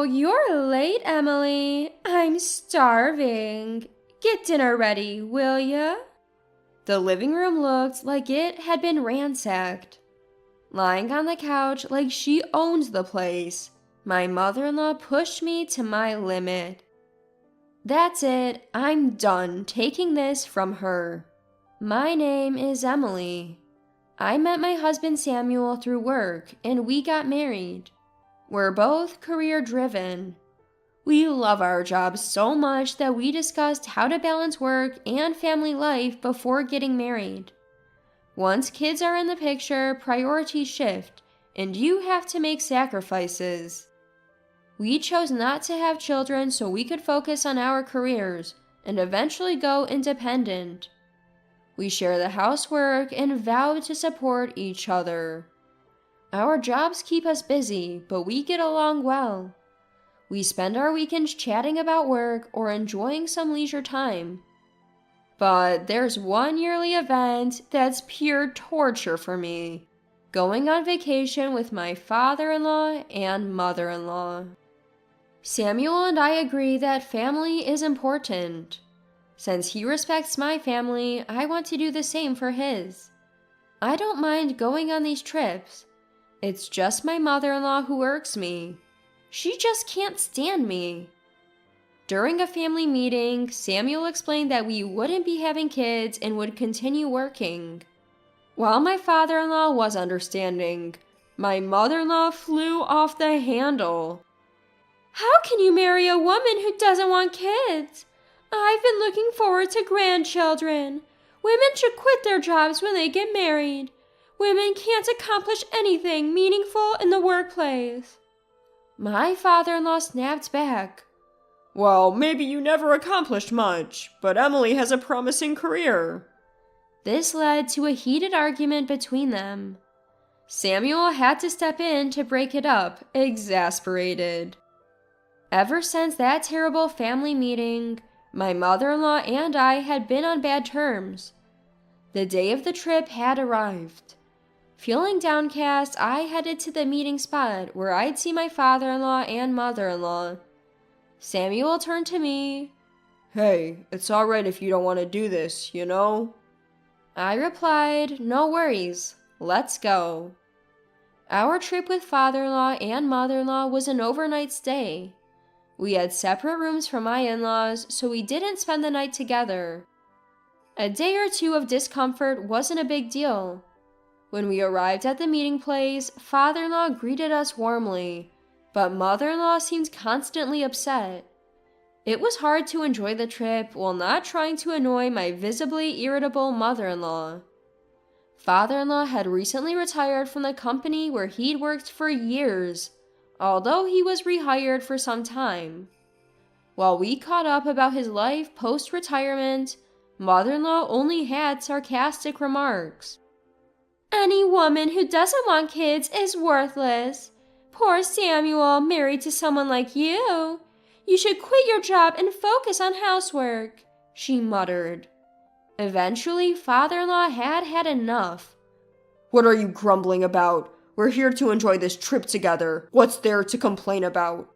Oh, you're late, Emily. I'm starving. Get dinner ready, will ya? The living room looked like it had been ransacked. Lying on the couch like she owns the place, my mother-in-law pushed me to my limit. That's it, I'm done taking this from her. My name is Emily. I met my husband Samuel through work and we got married. We're both career-driven. We love our jobs so much that we discussed how to balance work and family life before getting married. Once kids are in the picture, priorities shift, and you have to make sacrifices. We chose not to have children so we could focus on our careers and eventually go independent. We share the housework and vow to support each other. Our jobs keep us busy, but we get along well. We spend our weekends chatting about work or enjoying some leisure time. But there's one yearly event that's pure torture for me: going on vacation with my father-in-law and mother-in-law. Samuel and I agree that family is important. Since he respects my family, I want to do the same for his. I don't mind going on these trips. It's just my mother-in-law who irks me. She just can't stand me. During a family meeting, Samuel explained that we wouldn't be having kids and would continue working. While my father-in-law was understanding, my mother-in-law flew off the handle. How can you marry a woman who doesn't want kids? I've been looking forward to grandchildren. Women should quit their jobs when they get married. Women can't accomplish anything meaningful in the workplace. My father-in-law snapped back. Well, maybe you never accomplished much, but Emily has a promising career. This led to a heated argument between them. Samuel had to step in to break it up, exasperated. Ever since that terrible family meeting, my mother-in-law and I had been on bad terms. The day of the trip had arrived. Feeling downcast, I headed to the meeting spot where I'd see my father-in-law and mother-in-law. Samuel turned to me. Hey, it's alright if you don't want to do this, you know? I replied, no worries, let's go. Our trip with father-in-law and mother-in-law was an overnight stay. We had separate rooms for my in-laws, so we didn't spend the night together. A day or two of discomfort wasn't a big deal. When we arrived at the meeting place, father-in-law greeted us warmly, but mother-in-law seemed constantly upset. It was hard to enjoy the trip while not trying to annoy my visibly irritable mother-in-law. Father-in-law had recently retired from the company where he'd worked for years, although he was rehired for some time. While we caught up about his life post-retirement, mother-in-law only had sarcastic remarks. Any woman who doesn't want kids is worthless. Poor Samuel married to someone like you. You should quit your job and focus on housework, she muttered. Eventually, father-in-law had enough. What are you grumbling about? We're here to enjoy this trip together. What's there to complain about?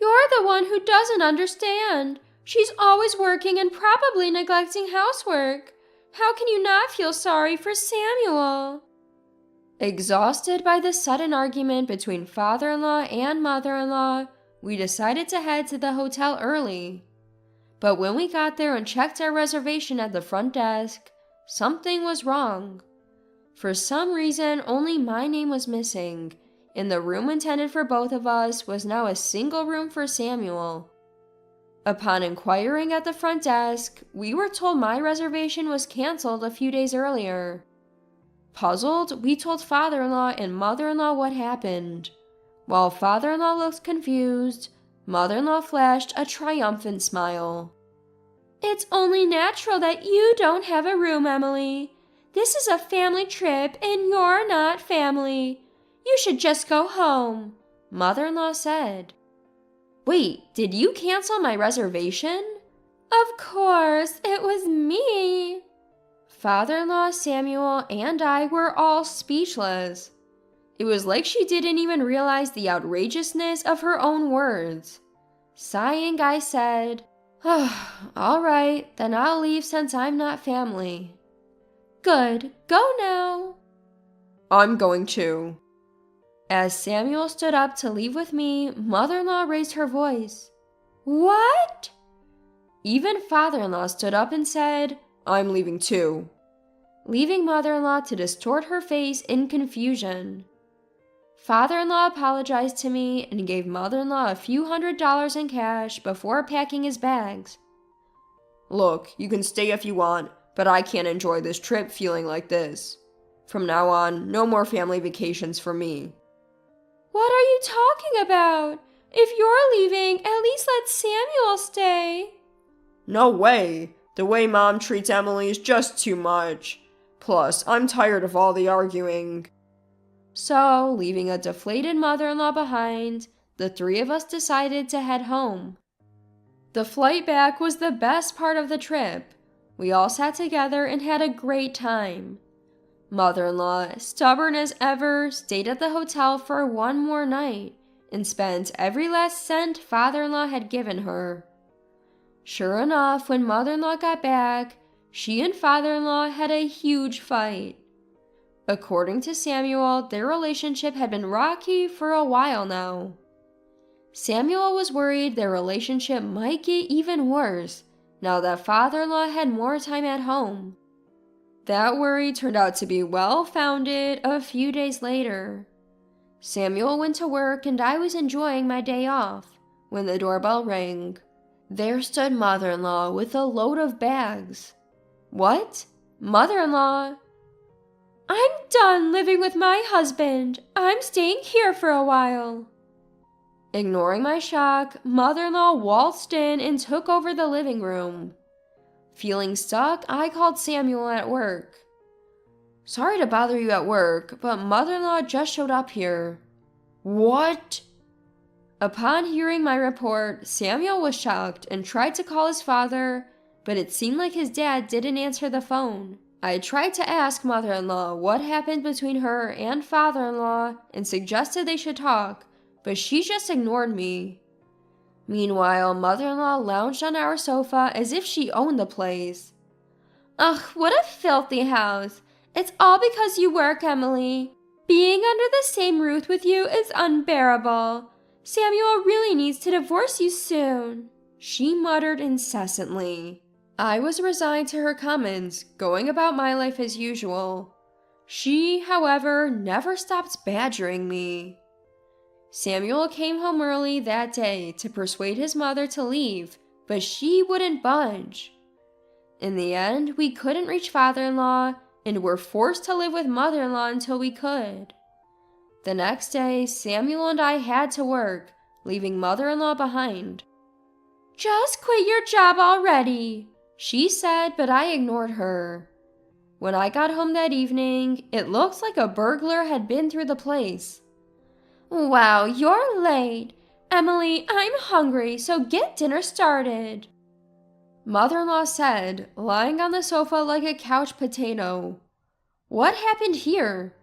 You're the one who doesn't understand. She's always working and probably neglecting housework. How can you not feel sorry for Samuel? Exhausted by the sudden argument between father-in-law and mother-in-law, we decided to head to the hotel early. But when we got there and checked our reservation at the front desk, something was wrong. For some reason, only my name was missing, and the room intended for both of us was now a single room for Samuel. Upon inquiring at the front desk, we were told my reservation was canceled a few days earlier. Puzzled, we told father-in-law and mother-in-law what happened. While father-in-law looked confused, mother-in-law flashed a triumphant smile. It's only natural that you don't have a room, Emily. This is a family trip and you're not family. You should just go home, mother-in-law said. Wait, did you cancel my reservation? Of course, it was me. Father-in-law Samuel and I were all speechless. It was like she didn't even realize the outrageousness of her own words. Sighing, I said, "All right, then I'll leave since I'm not family." "Good, go now." I'm going too. As Samuel stood up to leave with me, mother-in-law raised her voice. "What?" Even father-in-law stood up and said, I'm leaving too. Leaving mother-in-law to distort her face in confusion. Father-in-law apologized to me and gave mother-in-law a few $100s in cash before packing his bags. Look, you can stay if you want, but I can't enjoy this trip feeling like this. From now on, no more family vacations for me. "What are you talking about? If you're leaving, at least let Samuel stay." No way! The way Mom treats Emily is just too much. Plus, I'm tired of all the arguing. So, leaving a deflated mother-in-law behind, the three of us decided to head home. The flight back was the best part of the trip. We all sat together and had a great time. Mother-in-law, stubborn as ever, stayed at the hotel for one more night and spent every last cent father-in-law had given her. Sure enough, when mother-in-law got back, she and father-in-law had a huge fight. According to Samuel, their relationship had been rocky for a while now. Samuel was worried their relationship might get even worse now that father-in-law had more time at home. That worry turned out to be well-founded a few days later. Samuel went to work and I was enjoying my day off when the doorbell rang. There stood mother-in-law with a load of bags. "What? Mother-in-law?" "I'm done living with my husband. I'm staying here for a while." Ignoring my shock, mother-in-law waltzed in and took over the living room. Feeling stuck, I called Samuel at work. "Sorry to bother you at work, but mother-in-law just showed up here." "What?" Upon hearing my report, Samuel was shocked and tried to call his father, but it seemed like his dad didn't answer the phone. I tried to ask mother-in-law what happened between her and father-in-law and suggested they should talk, but she just ignored me. Meanwhile, mother-in-law lounged on our sofa as if she owned the place. "Ugh, what a filthy house. It's all because you work, Emily. Being under the same roof with you is unbearable. Samuel really needs to divorce you soon," she muttered incessantly. I was resigned to her comments, going about my life as usual. She, however, never stopped badgering me. Samuel came home early that day to persuade his mother to leave, but she wouldn't budge. In the end, we couldn't reach father-in-law and were forced to live with mother-in-law until we could. The next day, Samuel and I had to work, leaving mother-in-law behind. "Just quit your job already," she said, but I ignored her. When I got home that evening, it looked like a burglar had been through the place. "Wow, you're late. Emily, I'm hungry, so get dinner started," mother-in-law said, lying on the sofa like a couch potato. What happened here?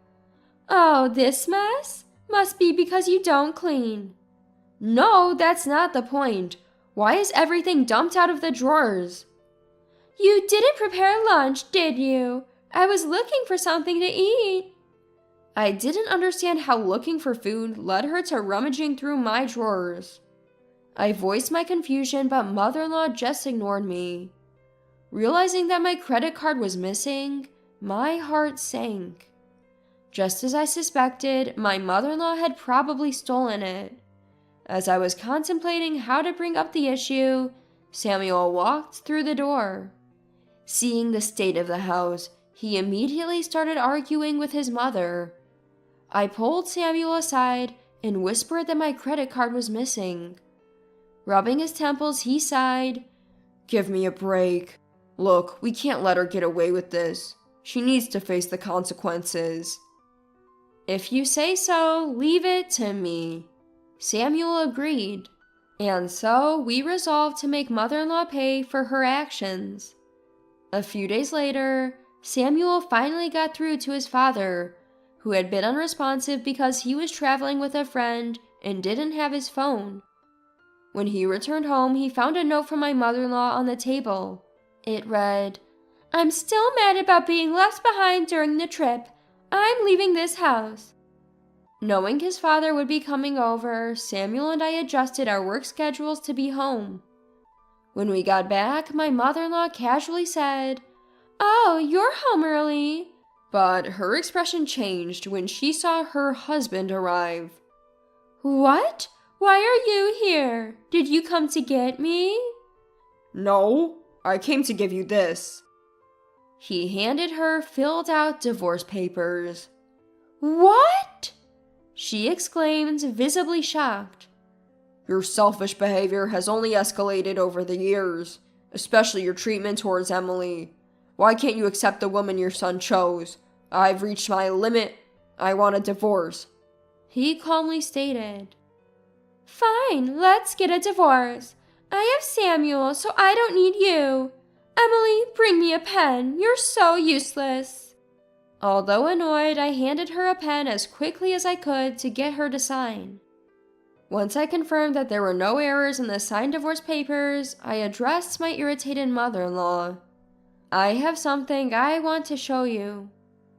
"Oh, this mess? Must be because you don't clean." "No, that's not the point. Why is everything dumped out of the drawers?" "You didn't prepare lunch, did you? I was looking for something to eat." I didn't understand how looking for food led her to rummaging through my drawers. I voiced my confusion, but mother-in-law just ignored me. Realizing that my credit card was missing, my heart sank. Just as I suspected, my mother-in-law had probably stolen it. As I was contemplating how to bring up the issue, Samuel walked through the door. Seeing the state of the house, he immediately started arguing with his mother. I pulled Samuel aside and whispered that my credit card was missing. Rubbing his temples, he sighed. "Give me a break. Look, we can't let her get away with this. She needs to face the consequences." "If you say so, leave it to me," Samuel agreed. And so we resolved to make mother-in-law pay for her actions. A few days later, Samuel finally got through to his father, who had been unresponsive because he was traveling with a friend and didn't have his phone. When he returned home, he found a note from my mother-in-law on the table. It read, "I'm still mad about being left behind during the trip. I'm leaving this house." Knowing his father would be coming over, Samuel and I adjusted our work schedules to be home. When we got back, my mother-in-law casually said, "Oh, you're home early." But her expression changed when she saw her husband arrive. "What? Why are you here? Did you come to get me?" No, I came to give you this. He handed her filled out divorce papers. "What?" she exclaimed, visibly shocked. Your selfish behavior has only escalated over the years, especially your treatment towards Emily. Why can't you accept the woman your son chose? I've reached my limit. I want a divorce," he calmly stated. "Fine, let's get a divorce. I have Samuel, so I don't need you. Emily, bring me a pen. You're so useless." Although annoyed, I handed her a pen as quickly as I could to get her to sign. Once I confirmed that there were no errors in the signed divorce papers, I addressed my irritated mother-in-law. "I have something I want to show you."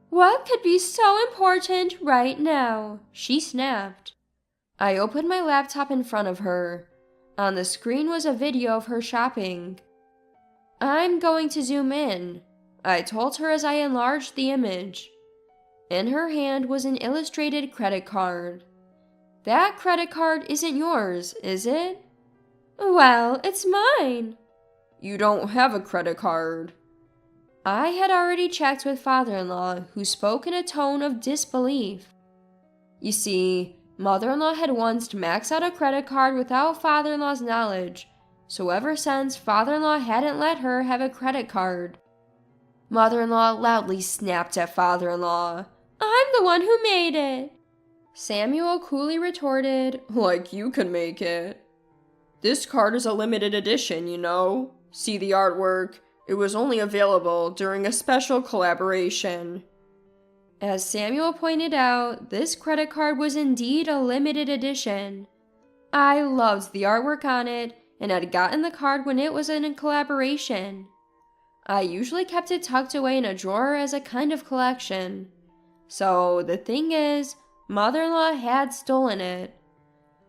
"What could be so important right now?" she snapped. I opened my laptop in front of her. On the screen was a video of her shopping. "I'm going to zoom in," I told her as I enlarged the image. In her hand was an illustrated credit card. "That credit card isn't yours, is it?" "Well, it's mine." You don't have a credit card. I had already checked with father-in-law, who spoke in a tone of disbelief. You see, mother-in-law had once maxed out a credit card without father-in-law's knowledge, so ever since, father-in-law hadn't let her have a credit card. Mother-in-law loudly snapped at father-in-law. "I'm the one who made it." Samuel coolly retorted, Like you could make it. This card is a limited edition, you know. See the artwork? It was only available during a special collaboration. As Samuel pointed out, this credit card was indeed a limited edition. I loved the artwork on it and had gotten the card when it was in a collaboration. I usually kept it tucked away in a drawer as a kind of collection. So the thing is, mother-in-law had stolen it.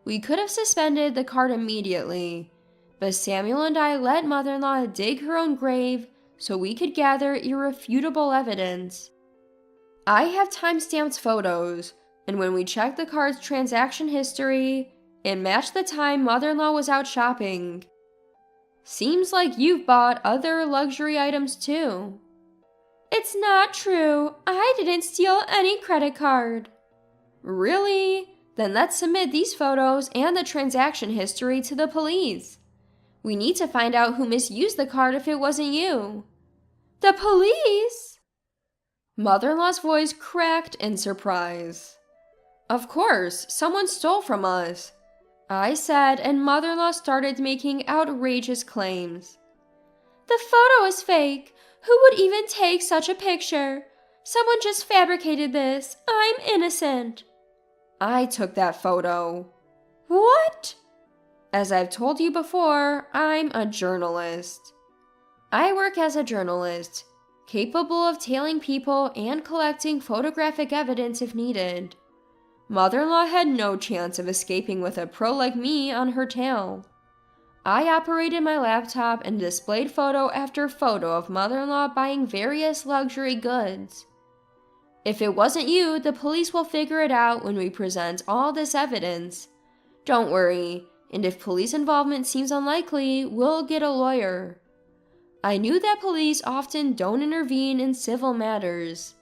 We could have suspended the card immediately, but Samuel and I let mother-in-law dig her own grave so we could gather irrefutable evidence. I have time-stamped photos, and when we checked the card's transaction history, it matched the time mother-in-law was out shopping. Seems like you've bought other luxury items too. It's not true. I didn't steal any credit card. Really? Then let's submit these photos and the transaction history to the police. We need to find out who misused the card if it wasn't you. The police? Mother-in-law's voice cracked in surprise. Of course, someone stole from us, I said, and mother-in-law started making outrageous claims. The photo is fake. Who would even take such a picture? Someone just fabricated this. I'm innocent. I took that photo. What? As I've told you before, I'm a journalist. I work as a journalist, capable of tailing people and collecting photographic evidence if needed. Mother-in-law had no chance of escaping with a pro like me on her tail. I operated my laptop and displayed photo after photo of mother-in-law buying various luxury goods. If it wasn't you, the police will figure it out when we present all this evidence. Don't worry, and if police involvement seems unlikely, we'll get a lawyer. I knew that police often don't intervene in civil matters.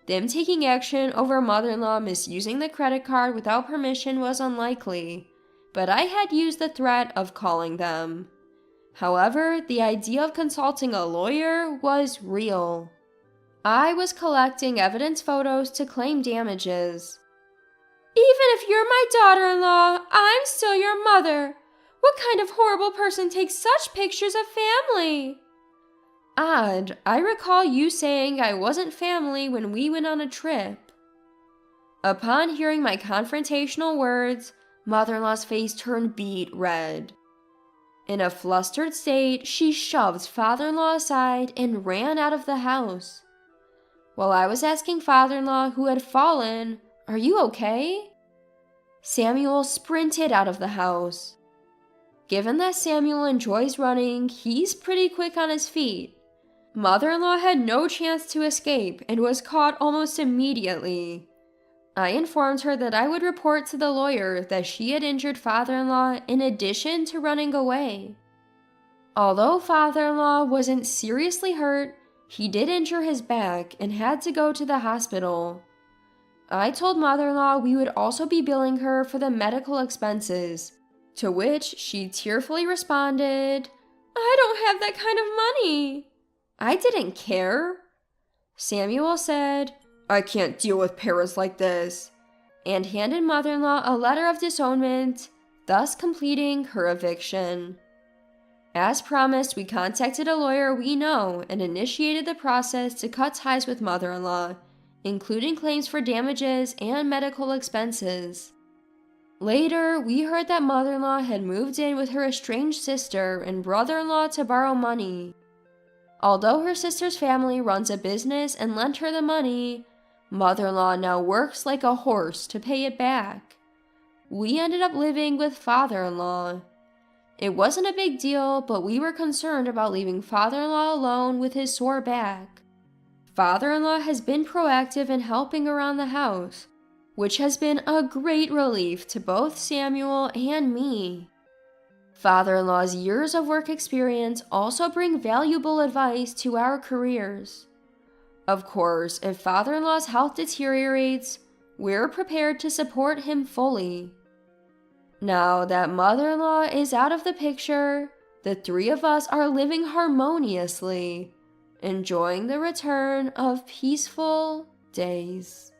Them taking action over mother-in-law misusing the credit card without permission was unlikely, but I had used the threat of calling them. However, the idea of consulting a lawyer was real. I was collecting evidence photos to claim damages. Even if you're my daughter-in-law, I'm still your mother. What kind of horrible person takes such pictures of family? Odd, I recall you saying I wasn't family when we went on a trip. Upon hearing my confrontational words, mother-in-law's face turned beet red. In a flustered state, she shoved father-in-law aside and ran out of the house. While I was asking father-in-law, who had fallen, "Are you okay?" Samuel sprinted out of the house. Given that Samuel enjoys running, he's pretty quick on his feet. Mother-in-law had no chance to escape and was caught almost immediately. I informed her that I would report to the lawyer that she had injured father-in-law in addition to running away. Although father-in-law wasn't seriously hurt, he did injure his back and had to go to the hospital. I told mother-in-law we would also be billing her for the medical expenses, to which she tearfully responded, "I don't have that kind of money." I didn't care. Samuel said, "I can't deal with parents like this," and handed mother-in-law a letter of disownment, thus completing her eviction. As promised, we contacted a lawyer we know and initiated the process to cut ties with mother-in-law, including claims for damages and medical expenses. Later, we heard that mother-in-law had moved in with her estranged sister and brother-in-law to borrow money. Although her sister's family runs a business and lent her the money, mother-in-law now works like a horse to pay it back. We ended up living with father-in-law. It wasn't a big deal, but we were concerned about leaving father-in-law alone with his sore back. Father-in-law has been proactive in helping around the house, which has been a great relief to both Samuel and me. Father-in-law's years of work experience also bring valuable advice to our careers. Of course, if father-in-law's health deteriorates, we're prepared to support him fully. Now that mother-in-law is out of the picture, the three of us are living harmoniously, enjoying the return of peaceful days.